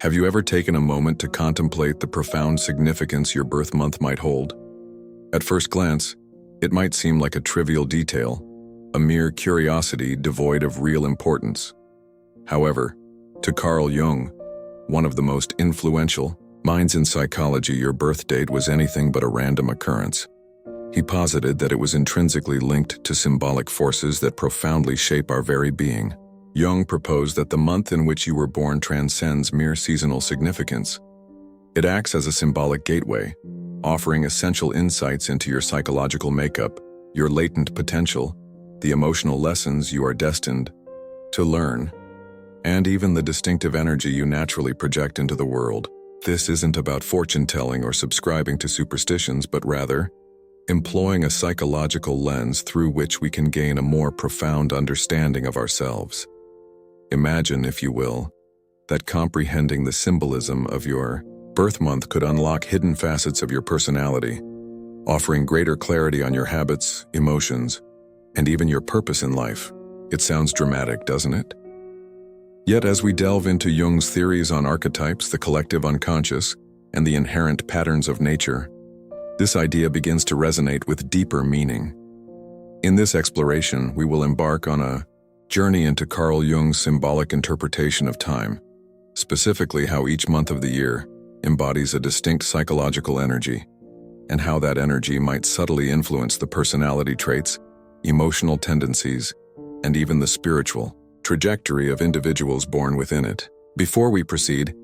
Have you ever taken a moment to contemplate the profound significance your birth month might hold? At first glance, it might seem like a trivial detail, a mere curiosity devoid of real importance. However, to Carl Jung, one of the most influential minds in psychology, your birth date was anything but a random occurrence. He posited that it was intrinsically linked to symbolic forces that profoundly shape our very being. Jung proposed that the month in which you were born transcends mere seasonal significance. It acts as a symbolic gateway, offering essential insights into your psychological makeup, your latent potential, the emotional lessons you are destined to learn, and even the distinctive energy you naturally project into the world. This isn't about fortune-telling or subscribing to superstitions, but rather employing a psychological lens through which we can gain a more profound understanding of ourselves. Imagine, if you will, that comprehending the symbolism of your birth month could unlock hidden facets of your personality, offering greater clarity on your habits, emotions, and even your purpose in life. It sounds dramatic, doesn't it? Yet as we delve into Jung's theories on archetypes, the collective unconscious, and the inherent patterns of nature, this idea begins to resonate with deeper meaning. In this exploration, we will embark on a journey into Carl Jung's symbolic interpretation of time, specifically how each month of the year embodies a distinct psychological energy, and how that energy might subtly influence the personality traits, emotional tendencies, and even the spiritual trajectory of individuals born within it. Before we proceed,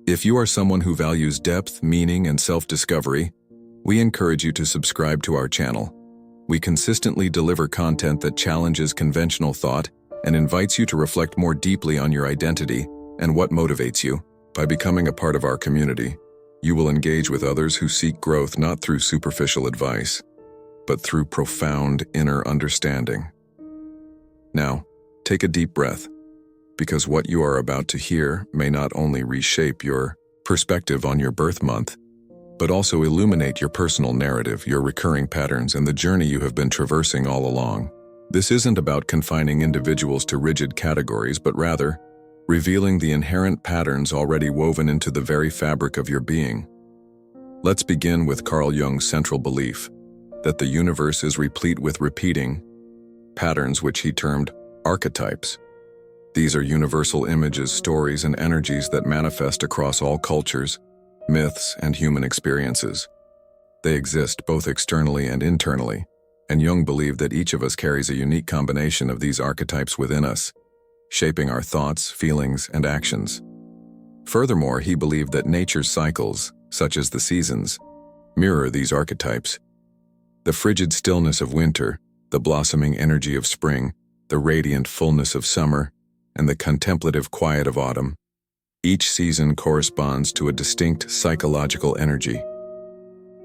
if you are someone who values depth, meaning, and self-discovery, we encourage you to subscribe to our channel. We consistently deliver content that challenges conventional thought and invites you to reflect more deeply on your identity and what motivates you. By becoming a part of our community, you will engage with others who seek growth not through superficial advice, but through profound inner understanding. Now, take a deep breath, because what you are about to hear may not only reshape your perspective on your birth month, but also illuminate your personal narrative, your recurring patterns, and the journey you have been traversing all along. This isn't about confining individuals to rigid categories, but rather revealing the inherent patterns already woven into the very fabric of your being. Let's begin with Carl Jung's central belief that the universe is replete with repeating patterns, which he termed archetypes. These are universal images, stories, and energies that manifest across all cultures, myths, and human experiences. They exist both externally and internally, and Jung believed that each of us carries a unique combination of these archetypes within us, shaping our thoughts, feelings, and actions. Furthermore, he believed that nature's cycles, such as the seasons, mirror these archetypes. The frigid stillness of winter, the blossoming energy of spring, the radiant fullness of summer, and the contemplative quiet of autumn. Each season corresponds to a distinct psychological energy.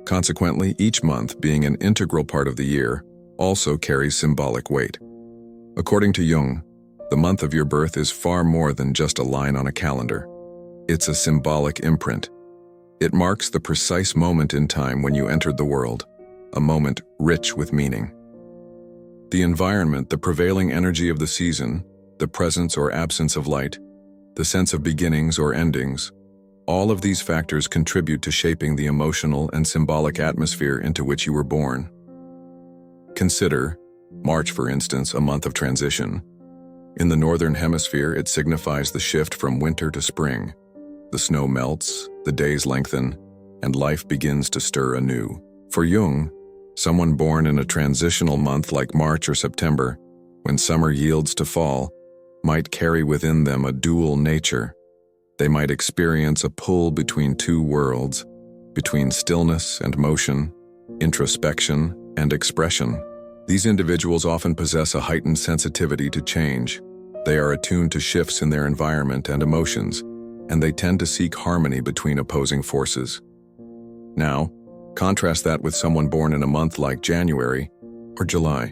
Consequently, each month, being an integral part of the year, also carries symbolic weight. According to Jung, the month of your birth is far more than just a line on a calendar. It's a symbolic imprint. It marks the precise moment in time when you entered the world, a moment rich with meaning. The environment, the prevailing energy of the season, the presence or absence of light, the sense of beginnings or endings, all of these factors contribute to shaping the emotional and symbolic atmosphere into which you were born. Consider March, for instance, a month of transition. In the northern hemisphere, it signifies the shift from winter to spring. The snow melts, the days lengthen, and life begins to stir anew. For Jung, someone born in a transitional month like March or September, when summer yields to fall, might carry within them a dual nature. They might experience a pull between two worlds, between stillness and motion, introspection and expression. These individuals often possess a heightened sensitivity to change. They are attuned to shifts in their environment and emotions, and they tend to seek harmony between opposing forces. Now, contrast that with someone born in a month like January or July.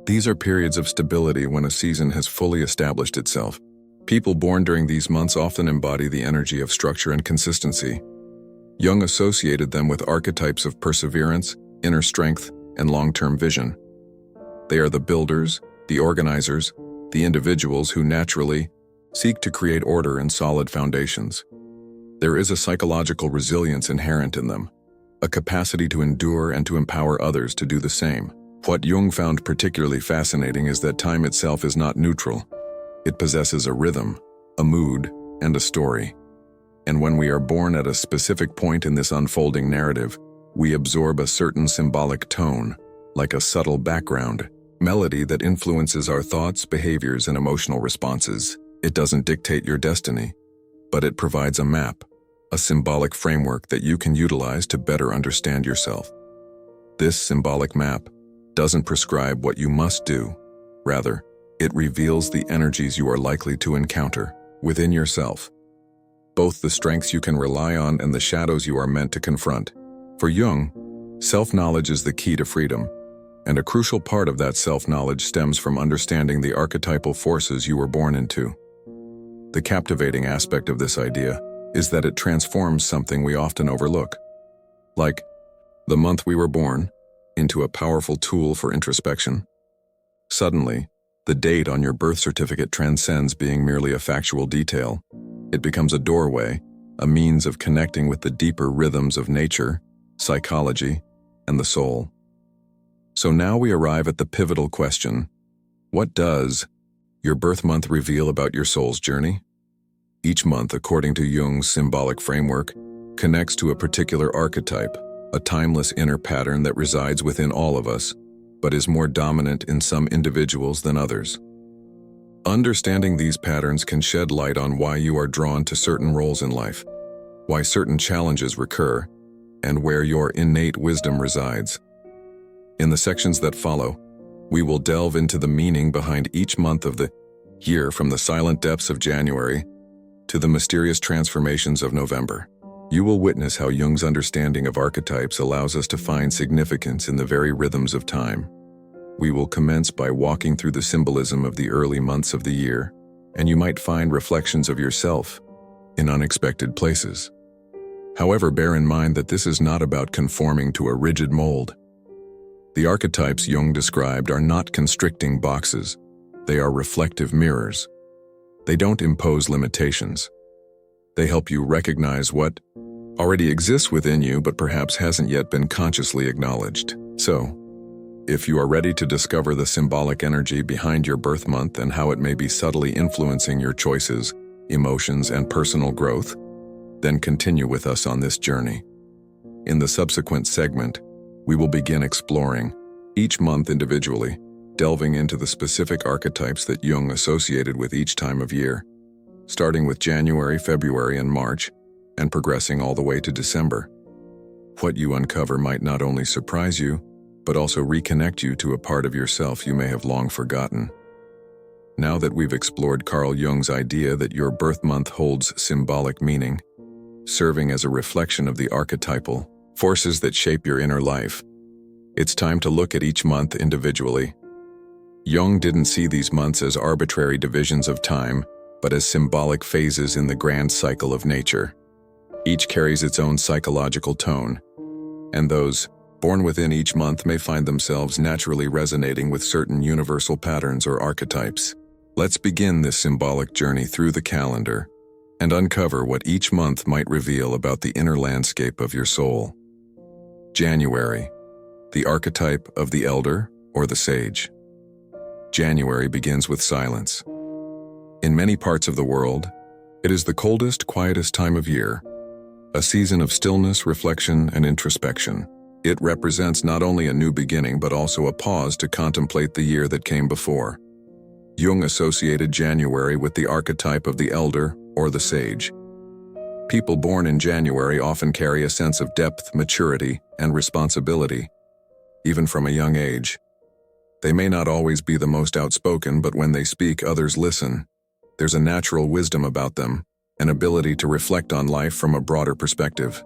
These are periods of stability when a season has fully established itself. People born during these months often embody the energy of structure and consistency. Jung associated them with archetypes of perseverance, inner strength, and long-term vision. They are the builders, the organizers, the individuals who naturally seek to create order and solid foundations. There is a psychological resilience inherent in them, a capacity to endure and to empower others to do the same. What Jung found particularly fascinating is that time itself is not neutral. It possesses a rhythm, a mood, and a story. And when we are born at a specific point in this unfolding narrative, we absorb a certain symbolic tone, like a subtle background melody that influences our thoughts, behaviors, and emotional responses. It doesn't dictate your destiny, but it provides a map, a symbolic framework that you can utilize to better understand yourself. This symbolic map doesn't prescribe what you must do. Rather, it reveals the energies you are likely to encounter within yourself, both the strengths you can rely on and the shadows you are meant to confront. For Jung, self-knowledge is the key to freedom, and a crucial part of that self-knowledge stems from understanding the archetypal forces you were born into. The captivating aspect of this idea is that it transforms something we often overlook, like the month we were born, into a powerful tool for introspection. Suddenly, the date on your birth certificate transcends being merely a factual detail. It becomes a doorway, a means of connecting with the deeper rhythms of nature, psychology, and the soul. So now we arrive at the pivotal question: what does your birth month reveal about your soul's journey? Each month, according to Jung's symbolic framework, connects to a particular archetype, a timeless inner pattern that resides within all of us, but is more dominant in some individuals than others. Understanding these patterns can shed light on why you are drawn to certain roles in life, why certain challenges recur, and where your innate wisdom resides. In the sections that follow, we will delve into the meaning behind each month of the year, from the silent depths of January to the mysterious transformations of November. You will witness how Jung's understanding of archetypes allows us to find significance in the very rhythms of time. We will commence by walking through the symbolism of the early months of the year, and you might find reflections of yourself in unexpected places. However, bear in mind that this is not about conforming to a rigid mold. The archetypes Jung described are not constricting boxes. They are reflective mirrors. They don't impose limitations. They help you recognize what already exists within you but perhaps hasn't yet been consciously acknowledged. So, if you are ready to discover the symbolic energy behind your birth month and how it may be subtly influencing your choices, emotions, and personal growth, then continue with us on this journey. In the subsequent segment, we will begin exploring each month individually, delving into the specific archetypes that Jung associated with each time of year, starting with January, February, and March, and progressing all the way to December. What you uncover might not only surprise you, but also reconnect you to a part of yourself you may have long forgotten. Now that we've explored Carl Jung's idea that your birth month holds symbolic meaning, serving as a reflection of the archetypal forces that shape your inner life, it's time to look at each month individually. Jung didn't see these months as arbitrary divisions of time, but as symbolic phases in the grand cycle of nature. Each carries its own psychological tone, and those born within each month may find themselves naturally resonating with certain universal patterns or archetypes. Let's begin this symbolic journey through the calendar and uncover what each month might reveal about the inner landscape of your soul. January, the archetype of the elder or the sage. January begins with silence. In many parts of the world, it is the coldest, quietest time of year, a season of stillness, reflection, and introspection. It represents not only a new beginning but also a pause to contemplate the year that came before. Jung associated January with the archetype of the elder or the sage. People born in January often carry a sense of depth, maturity, and responsibility, even from a young age. They may not always be the most outspoken, but when they speak, others listen. There's a natural wisdom about them, an ability to reflect on life from a broader perspective.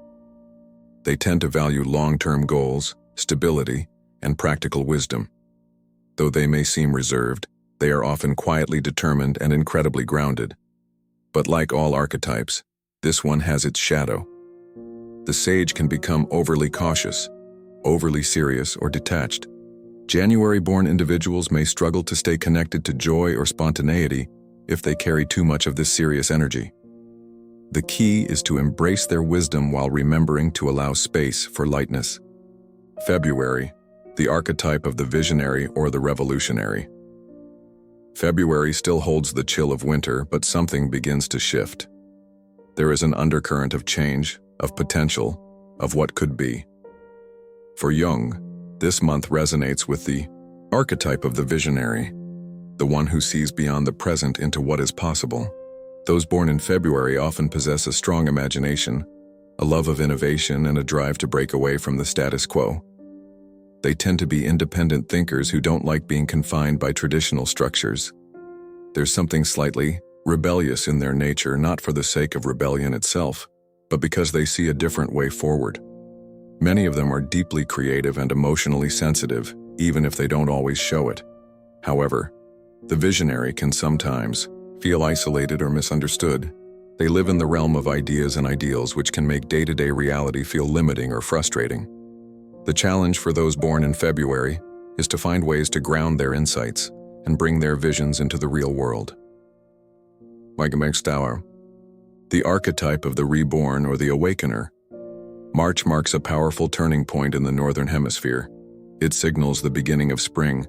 They tend to value long-term goals, stability, and practical wisdom. Though they may seem reserved, they are often quietly determined and incredibly grounded. But like all archetypes, this one has its shadow. The sage can become overly cautious, overly serious, or detached. January-born individuals may struggle to stay connected to joy or spontaneity if they carry too much of this serious energy. The key is to embrace their wisdom while remembering to allow space for lightness. February, the archetype of the visionary or the revolutionary. February still holds the chill of winter, but something begins to shift. There is an undercurrent of change, of potential, of what could be. For Jung, this month resonates with the archetype of the visionary, the one who sees beyond the present into what is possible. Those born in February often possess a strong imagination, a love of innovation, and a drive to break away from the status quo. They tend to be independent thinkers who don't like being confined by traditional structures. There's something slightly rebellious in their nature, not for the sake of rebellion itself, but because they see a different way forward. Many of them are deeply creative and emotionally sensitive, even if they don't always show it. However, the visionary can sometimes feel isolated or misunderstood. They live in the realm of ideas and ideals, which can make day-to-day reality feel limiting or frustrating. The challenge for those born in February is to find ways to ground their insights and bring their visions into the real world. The archetype of the reborn or the awakener. March marks a powerful turning point in the Northern Hemisphere. It signals the beginning of spring,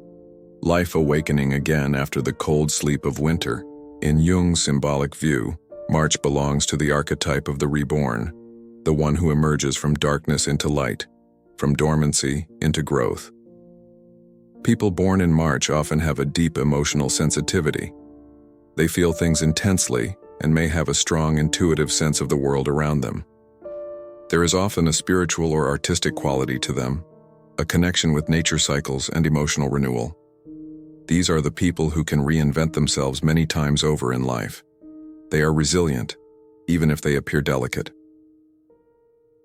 life awakening again after the cold sleep of winter. In Jung's symbolic view, March belongs to the archetype of the reborn, the one who emerges from darkness into light, from dormancy into growth. People born in March often have a deep emotional sensitivity. They feel things intensely and may have a strong intuitive sense of the world around them. There is often a spiritual or artistic quality to them, a connection with nature cycles and emotional renewal. These are the people who can reinvent themselves many times over in life. They are resilient, even if they appear delicate.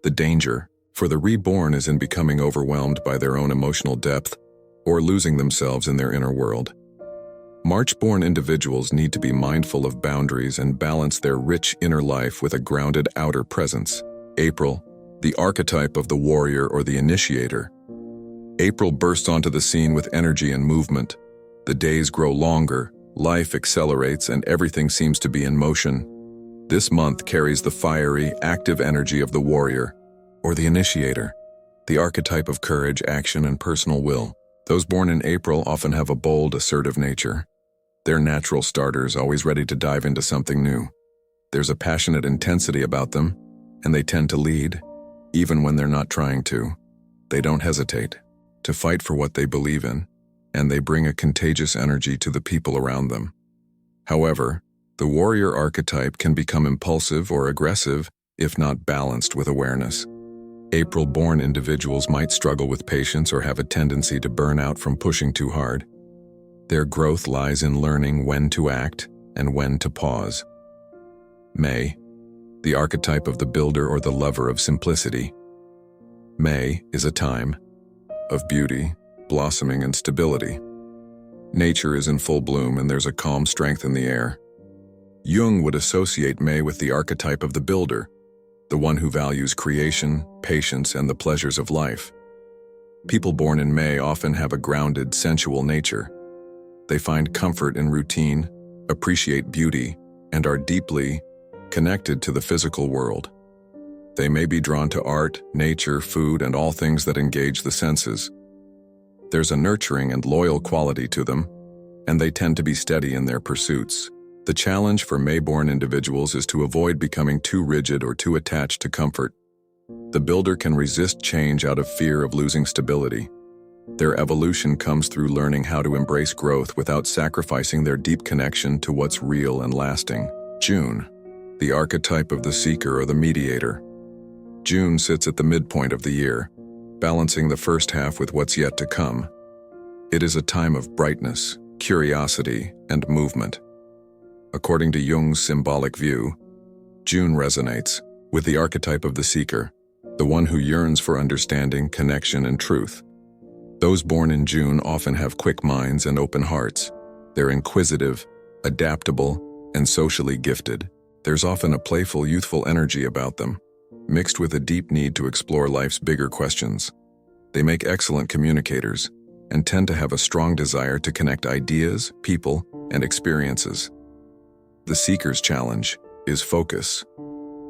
The danger for the reborn is in becoming overwhelmed by their own emotional depth or losing themselves in their inner world. March-born individuals need to be mindful of boundaries and balance their rich inner life with a grounded outer presence. April, the archetype of the warrior or the initiator. April bursts onto the scene with energy and movement. The days grow longer, life accelerates, and everything seems to be in motion. This month carries the fiery, active energy of the warrior, or the initiator, the archetype of courage, action, and personal will. Those born in April often have a bold, assertive nature. They're natural starters, always ready to dive into something new. There's a passionate intensity about them, and they tend to lead, even when they're not trying to. They don't hesitate to fight for what they believe in, and they bring a contagious energy to the people around them. However, the warrior archetype can become impulsive or aggressive if not balanced with awareness. April-born individuals might struggle with patience or have a tendency to burn out from pushing too hard. Their growth lies in learning when to act and when to pause. May, the archetype of the builder or the lover of simplicity. May is a time of beauty, blossoming, and stability. Nature is in full bloom and there's a calm strength in the air. Jung would associate May with the archetype of the builder, the one who values creation, patience, and the pleasures of life. People born in May often have a grounded, sensual nature. They find comfort in routine, appreciate beauty, and are deeply connected to the physical world. They may be drawn to art, nature, food, and all things that engage the senses. There's a nurturing and loyal quality to them, and they tend to be steady in their pursuits. The challenge for May-born individuals is to avoid becoming too rigid or too attached to comfort. The builder can resist change out of fear of losing stability. Their evolution comes through learning how to embrace growth without sacrificing their deep connection to what's real and lasting. June, the archetype of the seeker or the mediator. June sits at the midpoint of the year, balancing the first half with what's yet to come. It is a time of brightness, curiosity, and movement. According to Jung's symbolic view, June resonates with the archetype of the seeker, the one who yearns for understanding, connection, and truth. Those born in June often have quick minds and open hearts. They're inquisitive, adaptable, and socially gifted. There's often a playful, youthful energy about them, mixed with a deep need to explore life's bigger questions. They make excellent communicators and tend to have a strong desire to connect ideas, people, and experiences. The seeker's challenge is focus.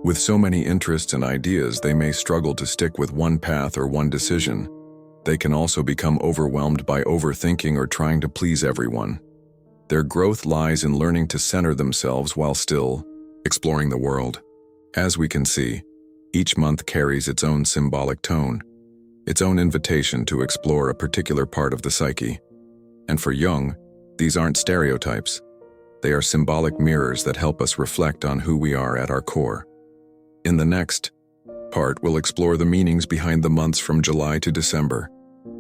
With so many interests and ideas, they may struggle to stick with one path or one decision. They can also become overwhelmed by overthinking or trying to please everyone. Their growth lies in learning to center themselves while still exploring the world. As we can see, each month carries its own symbolic tone, its own invitation to explore a particular part of the psyche. And for Jung, these aren't stereotypes. They are symbolic mirrors that help us reflect on who we are at our core. In the next part, we'll explore the meanings behind the months from July to December,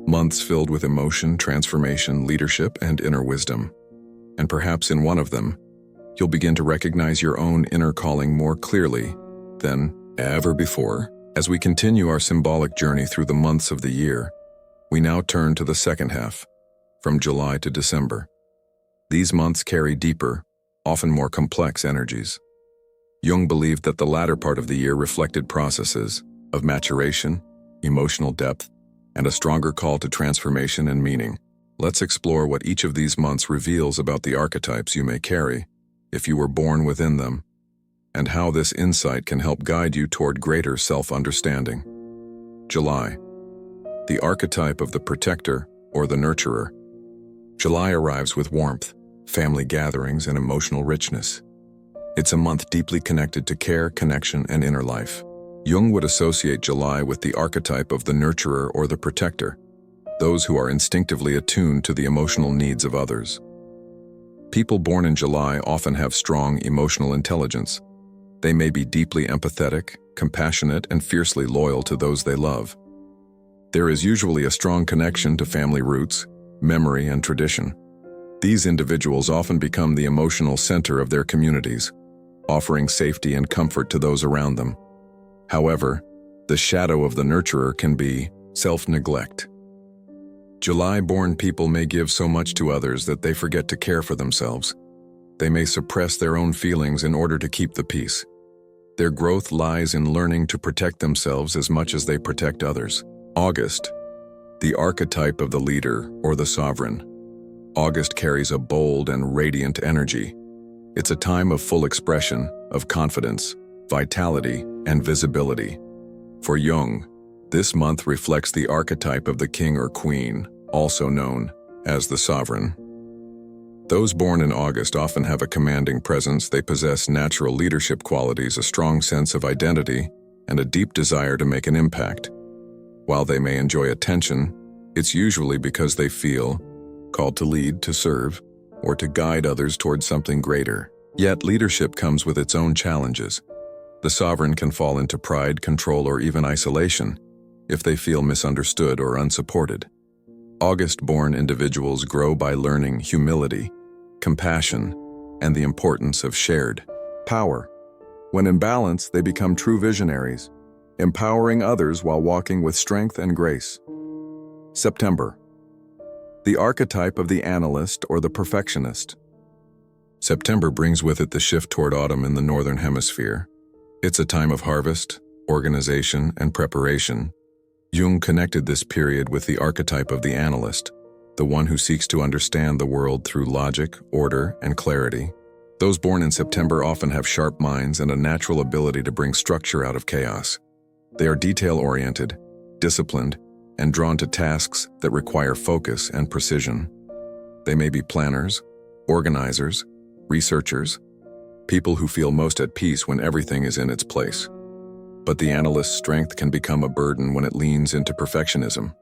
months filled with emotion, transformation, leadership, and inner wisdom. And perhaps in one of them, you'll begin to recognize your own inner calling more clearly than ever before. As we continue our symbolic journey through the months of the year, we now turn to the second half, from July to December. These months carry deeper, often more complex energies. Jung believed that the latter part of the year reflected processes of maturation, emotional depth, and a stronger call to transformation and meaning. Let's explore what each of these months reveals about the archetypes you may carry, if you were born within them, and how this insight can help guide you toward greater self-understanding. July. The archetype of the protector or the nurturer. July arrives with warmth, family gatherings, and emotional richness. It's a month deeply connected to care, connection, and inner life. Jung would associate July with the archetype of the nurturer or the protector, those who are instinctively attuned to the emotional needs of others. People born in July often have strong emotional intelligence. They may be deeply empathetic, compassionate, and fiercely loyal to those they love. There is usually a strong connection to family roots, memory, and tradition. These individuals often become the emotional center of their communities, offering safety and comfort to those around them. However, the shadow of the nurturer can be self-neglect. July-born people may give so much to others that they forget to care for themselves. They may suppress their own feelings in order to keep the peace. Their growth lies in learning to protect themselves as much as they protect others. August. The archetype of the leader or the sovereign. August carries a bold and radiant energy. It's a time of full expression, of confidence, vitality, and visibility. For Jung, this month reflects the archetype of the king or queen, also known as the sovereign. Those born in August often have a commanding presence. They possess natural leadership qualities, a strong sense of identity, and a deep desire to make an impact. While they may enjoy attention, it's usually because they feel called to lead, to serve, or to guide others towards something greater. Yet leadership comes with its own challenges. The sovereign can fall into pride, control, or even isolation if they feel misunderstood or unsupported. August-born individuals grow by learning humility, compassion, and the importance of shared power. When in balance, they become true visionaries, empowering others while walking with strength and grace. September. The archetype of the analyst or the perfectionist. September brings with it the shift toward autumn in the Northern Hemisphere. It's a time of harvest, organization, and preparation. Jung connected this period with the archetype of the analyst, the one who seeks to understand the world through logic, order, and clarity. Those born in September often have sharp minds and a natural ability to bring structure out of chaos. They are detail-oriented, disciplined, and drawn to tasks that require focus and precision. They may be planners, organizers, researchers, people who feel most at peace when everything is in its place. But the analyst's strength can become a burden when it leans into perfectionism.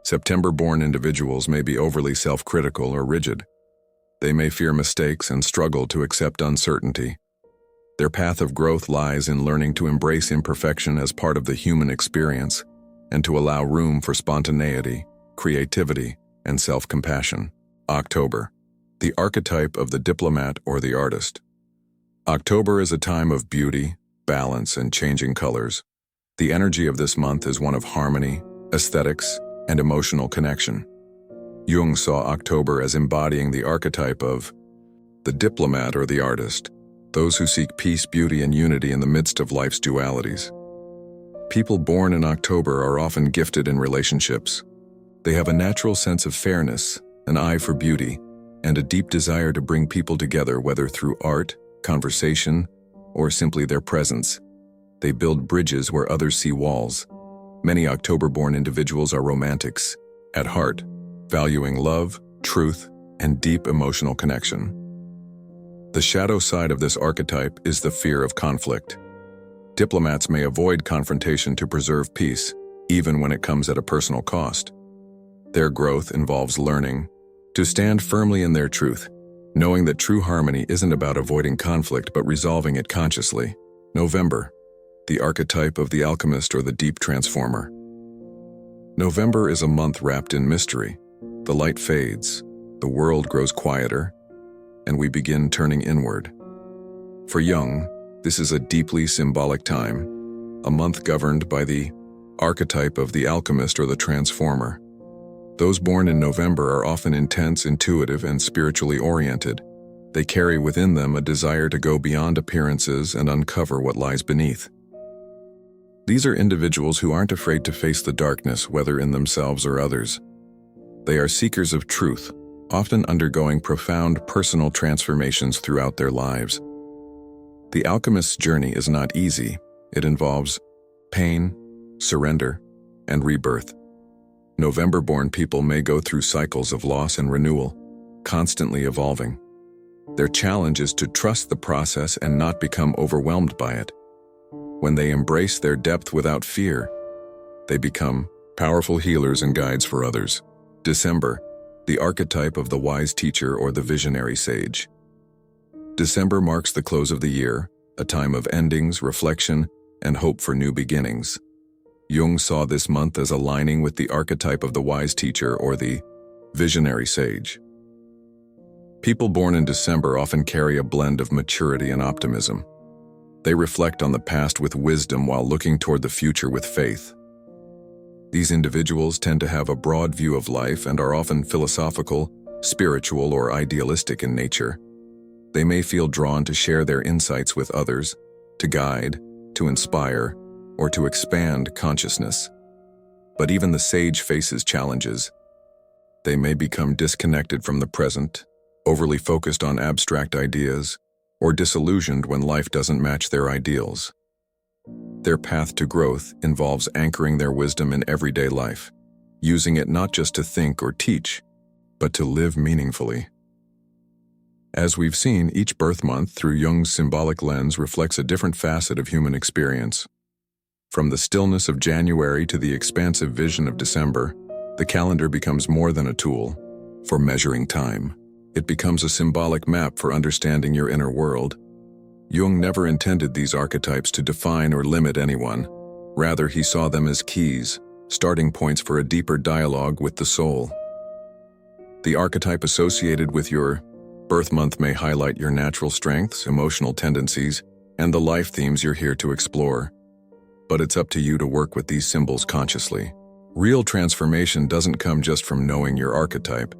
September-born individuals may be overly self-critical or rigid. They may fear mistakes and struggle to accept uncertainty. Their path of growth lies in learning to embrace imperfection as part of the human experience and to allow room for spontaneity, creativity, and self-compassion. October. The archetype of the diplomat or the artist. October is a time of beauty, balance, and changing colors. The energy of this month is one of harmony, aesthetics, and emotional connection. Jung saw October as embodying the archetype of the diplomat or the artist, those who seek peace, beauty, and unity in the midst of life's dualities. People born in October are often gifted in relationships. They have a natural sense of fairness, an eye for beauty, and a deep desire to bring people together, whether through art, conversation, or simply their presence. They build bridges where others see walls. Many October-born individuals are romantics, at heart, valuing love, truth, and deep emotional connection. The shadow side of this archetype is the fear of conflict. Diplomats may avoid confrontation to preserve peace, even when it comes at a personal cost. Their growth involves learning to stand firmly in their truth, knowing that true harmony isn't about avoiding conflict but resolving it consciously. November, the archetype of the alchemist or the deep transformer. November is a month wrapped in mystery. The light fades, the world grows quieter, and we begin turning inward. For Jung, this is a deeply symbolic time, a month governed by the archetype of the alchemist or the transformer. Those born in November are often intense, intuitive, and spiritually oriented. They carry within them a desire to go beyond appearances and uncover what lies beneath. These are individuals who aren't afraid to face the darkness, whether in themselves or others. They are seekers of truth, often undergoing profound personal transformations throughout their lives. The alchemist's journey is not easy. It involves pain, surrender, and rebirth. November-born people may go through cycles of loss and renewal, constantly evolving. Their challenge is to trust the process and not become overwhelmed by it. When they embrace their depth without fear, they become powerful healers and guides for others. December, the archetype of the wise teacher or the visionary sage. December marks the close of the year, a time of endings, reflection, and hope for new beginnings. Jung saw this month as aligning with the archetype of the wise teacher or the visionary sage. People born in December often carry a blend of maturity and optimism. They reflect on the past with wisdom while looking toward the future with faith. These individuals tend to have a broad view of life and are often philosophical, spiritual, or idealistic in nature. They may feel drawn to share their insights with others, to guide, to inspire, or to expand consciousness. But even the sage faces challenges. They may become disconnected from the present, overly focused on abstract ideas, or disillusioned when life doesn't match their ideals. Their path to growth involves anchoring their wisdom in everyday life, using it not just to think or teach, but to live meaningfully. As we've seen, each birth month through Jung's symbolic lens reflects a different facet of human experience. From the stillness of January to the expansive vision of December, the calendar becomes more than a tool for measuring time. It becomes a symbolic map for understanding your inner world. Jung never intended these archetypes to define or limit anyone. Rather, he saw them as keys, starting points for a deeper dialogue with the soul. The archetype associated with your birth month may highlight your natural strengths, emotional tendencies, and the life themes you're here to explore. But it's up to you to work with these symbols consciously. Real transformation doesn't come just from knowing your archetype.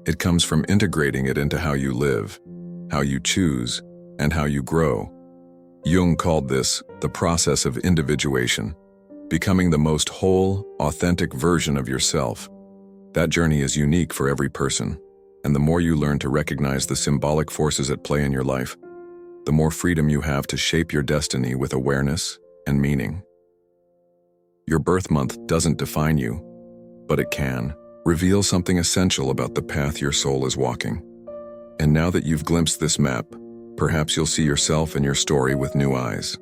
It comes from integrating it into how you live, how you choose, and how you grow. Jung called this the process of individuation, becoming the most whole, authentic version of yourself. That journey is unique for every person, and the more you learn to recognize the symbolic forces at play in your life, the more freedom you have to shape your destiny with awareness and meaning. Your birth month doesn't define you, but it can reveal something essential about the path your soul is walking. And now that you've glimpsed this map, perhaps you'll see yourself and your story with new eyes.